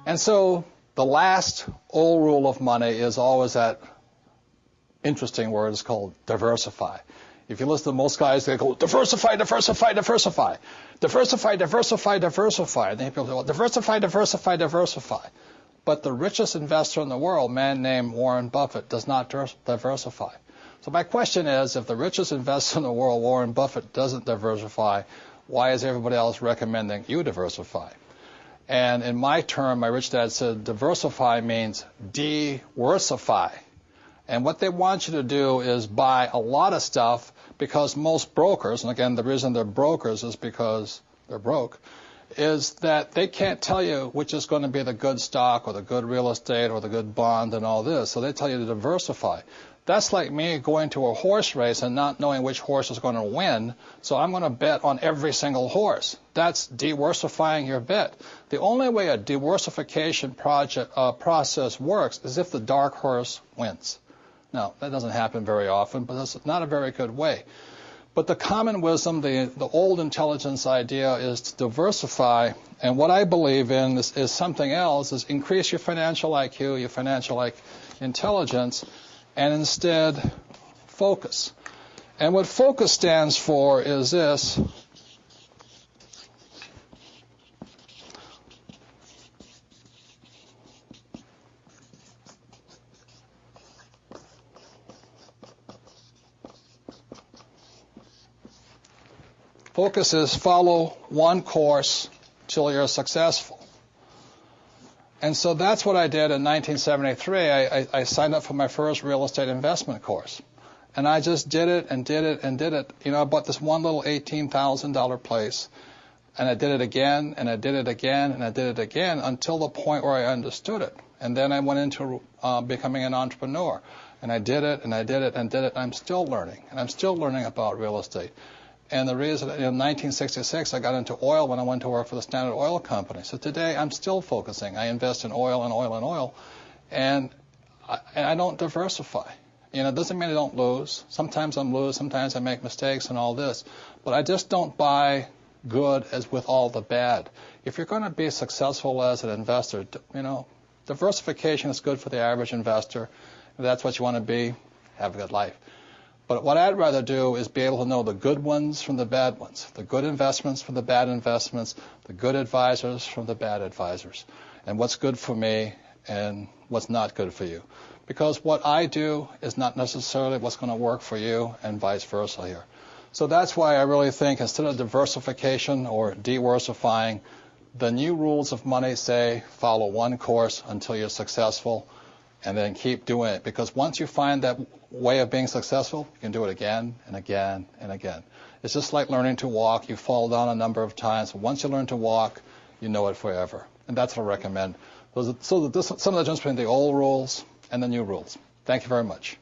And so the last old rule of money is always that interesting word is called diversify. If you listen to most guys, they go, diversify, diversify, diversify. Diversify, diversify, diversify. And then people go, diversify, diversify, diversify. But the richest investor in the world, a man named Warren Buffett, does not diversify. So my question is, if the richest investor in the world, Warren Buffett, doesn't diversify, why is everybody else recommending you diversify? And in my term, my rich dad said, diversify means de-worsify. And what they want you to do is buy a lot of stuff, because most brokers, and again, the reason they're brokers is because they're broke, is that they can't tell you which is going to be the good stock or the good real estate or the good bond and all this. So they tell you to diversify. That's like me going to a horse race and not knowing which horse is going to win, so I'm going to bet on every single horse. That's diversifying your bet. The only way a diversification process works is if the dark horse wins. Now, that doesn't happen very often, but that's not a very good way. But the common wisdom, the old intelligence idea is to diversify, and what I believe in is something else, is increase your financial IQ, your financial intelligence, and instead focus. And what focus stands for is this. Focus is follow one course till you're successful. And so that's what I did in 1973. I signed up for my first real estate investment course. And I just did it and did it and did it. You know, I bought this one little $18,000 place. And I did it again, and I did it again, and I did it again until the point where I understood it. And then I went into becoming an entrepreneur. And I did it, and I did it, and did it. And I'm still learning. And I'm still learning about real estate. And the reason, in 1966, I got into oil when I went to work for the Standard Oil Company. So today, I'm still focusing. I invest in oil and oil and oil, and I don't diversify. You know, it doesn't mean I don't lose. Sometimes I lose, sometimes I make mistakes and all this. But I just don't buy good as with all the bad. If you're going to be successful as an investor, you know, diversification is good for the average investor. If that's what you want to be, have a good life. But what I'd rather do is be able to know the good ones from the bad ones, the good investments from the bad investments, the good advisors from the bad advisors, and what's good for me and what's not good for you. Because what I do is not necessarily what's going to work for you, and vice versa here. So that's why I really think instead of diversification or diversifying, the new rules of money say follow one course until you're successful, and then keep doing it. Because once you find that way of being successful, you can do it again and again and again. It's just like learning to walk. You fall down a number of times. Once you learn to walk, you know it forever. And that's what I recommend. So some of the difference between the old rules and the new rules. Thank you very much.